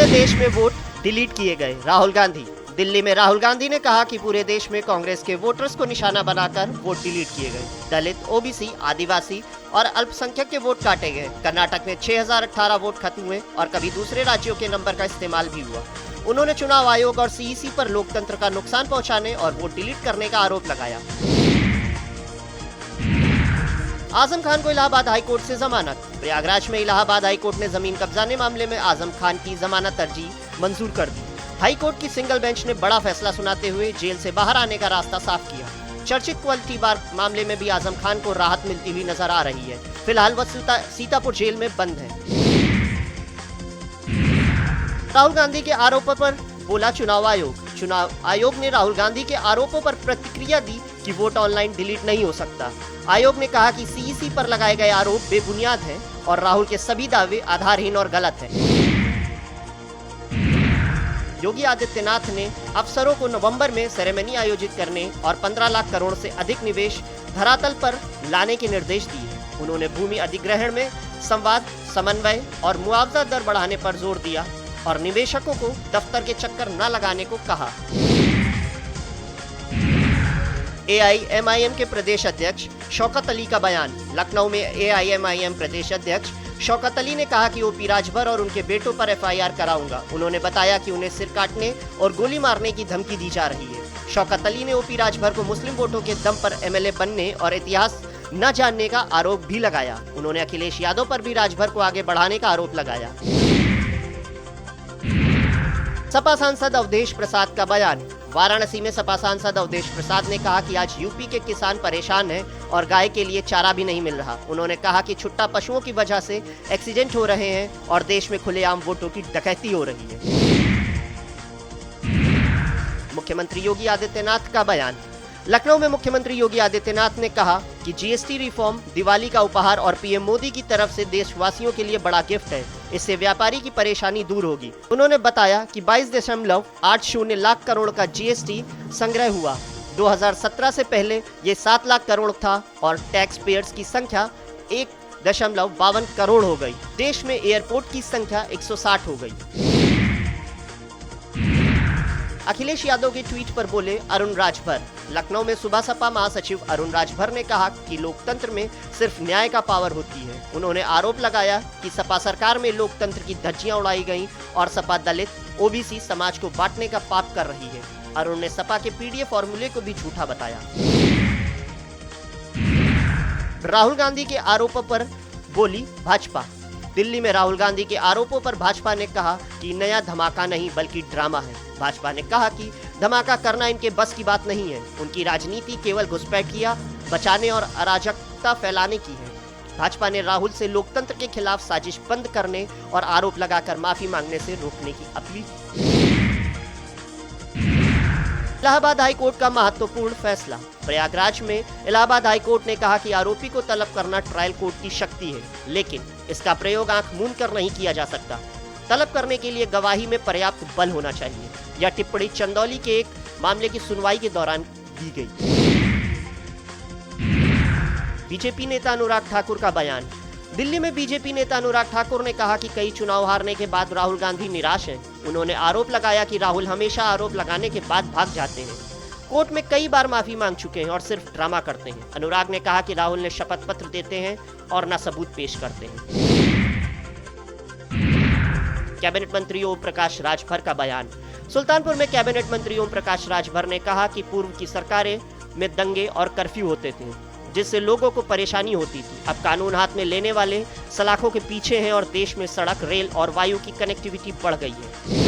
देश में vote delete किए गए, राहुल गांधी। दिल्ली में राहुल गांधी ने कहा कि पूरे देश में कांग्रेस के वोटर्स को निशाना बनाकर वोट डिलीट किए गए। दलित, ओबीसी, आदिवासी और अल्पसंख्यक के वोट काटे गए। कर्नाटक में 6018 वोट खत्म हुए और कभी दूसरे राज्यों के नंबर का इस्तेमाल भी हुआ। उन्होंने चुनाव आयोग और सीईसी पर लोकतंत्र का नुकसान पहुंचाने और वोट डिलीट करने का आरोप लगाया। आजम खान को इलाहाबाद हाईकोर्ट से जमानत। प्रयागराज में इलाहाबाद हाईकोर्ट ने जमीन कब्जाने मामले में आजम खान की जमानत अर्जी मंजूर कर दी। हाईकोर्ट की सिंगल बेंच ने बड़ा फैसला सुनाते हुए जेल से बाहर आने का रास्ता साफ किया। चर्चित क्वालिटी बार मामले में भी आजम खान को राहत मिलती हुई नजर आ रही है। फिलहाल वह सीतापुर जेल में बंद है। राहुल गांधी के आरोपों पर बोला चुनाव आयोग ने राहुल गांधी के आरोपों पर प्रतिक्रिया दी कि वोट ऑनलाइन डिलीट नहीं हो सकता। आयोग ने कहा कि सीईसी पर लगाए गए आरोप बेबुनियाद हैं और राहुल के सभी दावे आधारहीन और गलत हैं। योगी आदित्यनाथ ने अफसरों को नवंबर में सेरेमनी आयोजित करने और 15 लाख करोड़ से अधिक निवेश धरातल पर लाने के निर्देश दिए। उन्होंने भूमि अधिग्रहण में संवाद, समन्वय और मुआवजा दर बढ़ाने पर जोर दिया और निवेशकों को दफ्तर के चक्कर न लगाने को कहा। एआईएमआईएम के प्रदेश अध्यक्ष शौकत अली का बयान। लखनऊ में एआईएमआईएम प्रदेश अध्यक्ष शौकत अली ने कहा कि ओपी राजभर और उनके बेटों पर एफआईआर कराऊंगा। उन्होंने बताया कि उन्हें सिर काटने और गोली मारने की धमकी दी जा रही है। शौकत अली ने ओपी राजभर को मुस्लिम वोटों के दम पर एमएलए बनने और इतिहास न जानने का आरोप भी लगाया। उन्होंने अखिलेश यादव पर भी राजभर को आगे बढ़ाने का आरोप लगाया। सपा सांसद अवधेश प्रसाद का बयान। वाराणसी में सपा सांसद अवधेश प्रसाद ने कहा कि आज यूपी के किसान परेशान हैं और गाय के लिए चारा भी नहीं मिल रहा। उन्होंने कहा कि छुट्टा पशुओं की वजह से एक्सीडेंट हो रहे हैं और देश में खुलेआम वोटों की डकैती हो रही है। मुख्यमंत्री योगी आदित्यनाथ का बयान। लखनऊ में मुख्यमंत्री योगी आदित्यनाथ ने कहा कि जीएसटी रिफॉर्म दिवाली का उपहार और पीएम मोदी की तरफ से देशवासियों के लिए बड़ा गिफ्ट है। इससे व्यापारी की परेशानी दूर होगी। उन्होंने बताया कि 22.80 लाख करोड़ का जीएसटी संग्रह हुआ। 2017 से पहले ये 7 लाख करोड़ था और टैक्स पेयर्स की संख्या 1.52 करोड़ हो गई। देश में एयरपोर्ट की संख्या 160 हो गई। अखिलेश यादव के ट्वीट पर बोले अरुण राजभर। लखनऊ में सुबह सपा महासचिव अरुण राजभर ने कहा कि लोकतंत्र में सिर्फ न्याय का पावर होती है। उन्होंने आरोप लगाया कि सपा सरकार में लोकतंत्र की धज्जियां उड़ाई गईं और सपा दलित, ओबीसी समाज को बांटने का पाप कर रही है। अरुण ने सपा के पीडीए फॉर्मूले को भी झूठा बताया। राहुल गांधी के आरोपों पर बोली भाजपा। दिल्ली में राहुल गांधी के आरोपों पर भाजपा ने कहा कि नया धमाका नहीं बल्कि ड्रामा है। भाजपा ने कहा कि धमाका करना इनके बस की बात नहीं है। उनकी राजनीति केवल घुसपैठियां बचाने और अराजकता फैलाने की है। भाजपा ने राहुल से लोकतंत्र के खिलाफ साजिश बंद करने और आरोप लगाकर माफी मांगने से रोकने की अपील की। इलाहाबाद हाईकोर्ट का महत्वपूर्ण फैसला। प्रयागराज में इलाहाबाद हाईकोर्ट ने कहा कि आरोपी को तलब करना ट्रायल कोर्ट की शक्ति है, लेकिन इसका प्रयोग आंख मूंद कर नहीं किया जा सकता। तलब करने के लिए गवाही में पर्याप्त बल होना चाहिए। यह टिप्पणी चंदौली के एक मामले की सुनवाई के दौरान दी गई। बीजेपी नेता अनुराग ठाकुर का बयान। दिल्ली में बीजेपी नेता अनुराग ठाकुर ने कहा कि कई चुनाव हारने के बाद राहुल गांधी निराश हैं। उन्होंने आरोप लगाया कि राहुल हमेशा आरोप लगाने के बाद भाग जाते हैं। कोर्ट में कई बार माफी मांग चुके हैं और सिर्फ ड्रामा करते हैं। अनुराग ने कहा कि राहुल ने शपथ पत्र देते हैं और न सबूत पेश करते हैं। कैबिनेट मंत्री ओम प्रकाश राजभर का बयान। सुल्तानपुर में कैबिनेट मंत्री ओम प्रकाश राजभर ने कहा कि पूर्व की सरकारें में दंगे और कर्फ्यू होते थे, जिससे लोगों को परेशानी होती थी। अब कानून हाथ में लेने वाले सलाखों के पीछे हैं और देश में सड़क, रेल और वायु की कनेक्टिविटी बढ़ गई है।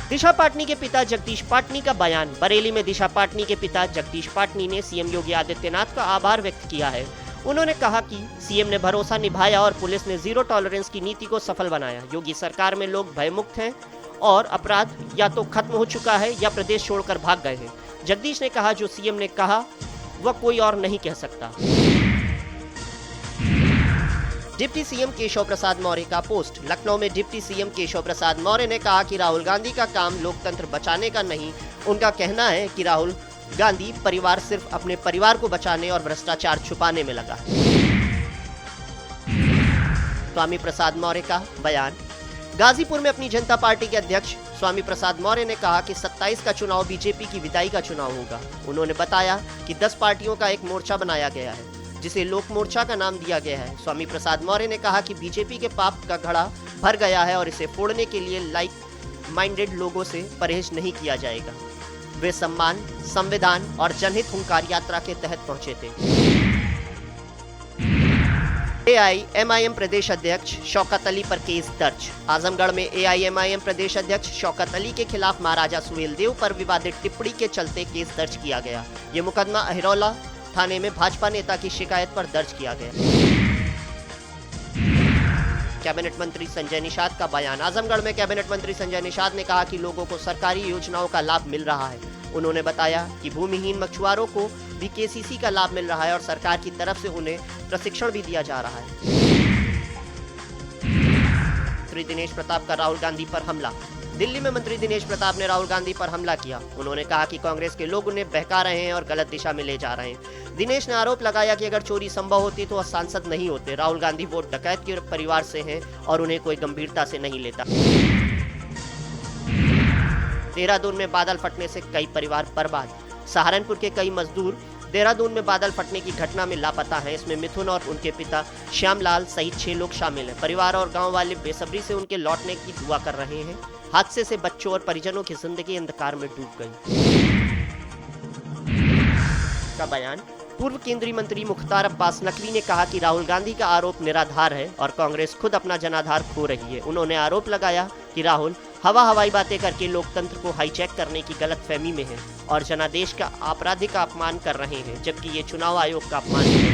दिशा पाटनी के पिता जगदीश पाटनी का बयान। बरेली में दिशा पाटनी के पिता जगदीश पाटनी ने सीएम योगी आदित्यनाथ का आभार व्यक्त किया है। उन्होंने कहा कि सीएम ने भरोसा निभाया और पुलिस ने जीरो टॉलरेंस की नीति को सफल बनाया। योगी सरकार में लोग भयमुक्त हैं और अपराध या तो खत्म हो चुका है या प्रदेश छोड़कर भाग गए हैं। जगदीश ने कहा जो सीएम ने कहा वह कोई और नहीं कह सकता। डिप्टी सीएम केशव प्रसाद मौर्य का पोस्ट। लखनऊ में डिप्टी सीएम केशव प्रसाद मौर्य ने कहा कि राहुल गांधी का काम लोकतंत्र बचाने का नहीं। उनका कहना है कि राहुल गांधी परिवार सिर्फ अपने परिवार को बचाने और भ्रष्टाचार छुपाने में लगा है। स्वामी प्रसाद मौर्य का बयान। गाजीपुर में अपनी जनता पार्टी के अध्यक्ष स्वामी प्रसाद मौर्य ने कहा कि 27 का चुनाव बीजेपी की विदाई का चुनाव होगा। उन्होंने बताया कि 10 पार्टियों का एक मोर्चा बनाया गया है, जिसे लोक मोर्चा का नाम दिया गया है। स्वामी प्रसाद मौर्य ने कहा कि बीजेपी के पाप का घड़ा भर गया है और इसे फोड़ने के लिए लाइक माइंडेड लोगों से परहेज नहीं किया जाएगा। वे सम्मान, संविधान और जनहित हुंकार यात्रा के तहत पहुंचे थे। एआईएमआईएम प्रदेश अध्यक्ष शौकत अली पर केस दर्ज। आजमगढ़ में एआईएमआईएम प्रदेश अध्यक्ष शौकत अली के खिलाफ महाराजा सुहेलदेव पर विवादित टिप्पणी के चलते केस दर्ज किया गया। ये मुकदमा अहिरौला थाने में भाजपा नेता की शिकायत पर दर्ज किया गया। कैबिनेट मंत्री संजय निषाद का बयान। आजमगढ़ में कैबिनेट मंत्री संजय निषाद ने कहा कि लोगों को सरकारी योजनाओं का लाभ मिल रहा है। उन्होंने बताया कि भूमिहीन मछुआरों को भी केसीसी का लाभ मिल रहा है और सरकार की तरफ से उन्हें प्रशिक्षण भी दिया जा रहा है। मंत्री दिनेश प्रताप का राहुल गांधी पर हमला। दिल्ली में मंत्री दिनेश प्रताप ने राहुल गांधी पर हमला किया। उन्होंने कहा कि कांग्रेस के लोग उन्हें बहका रहे हैं और गलत दिशा में ले जा रहे हैं। दिनेश ने आरोप लगाया कि अगर चोरी संभव होती तो वह सांसद नहीं होते। राहुल गांधी वोट डकैत के परिवार से हैं और उन्हें कोई गंभीरता से नहीं लेता। देहरादून में बादल फटने से कई परिवार बर्बाद। सहारनपुर के कई मजदूर देहरादून में बादल फटने की घटना में लापता हैं। इसमें मिथुन और उनके पिता श्यामलाल सहित 6 लोग शामिल हैं। परिवार और गांव वाले बेसब्री से उनके लौटने की दुआ कर रहे हैं। हादसे से बच्चों और परिजनों की जिंदगी अंधकार में डूब गई। का बयान। पूर्व केंद्रीय मंत्री मुख्तार अब्बास नकवी ने कहा कि राहुल गांधी का आरोप निराधार है और कांग्रेस खुद अपना जनाधार खो रही है। उन्होंने आरोप लगाया कि राहुल हवाई बातें करके लोकतंत्र को हाईजैक करने की गलतफहमी में है और जनादेश का आपराधिक अपमान कर रहे हैं, जबकि ये चुनाव आयोग का अपमान है।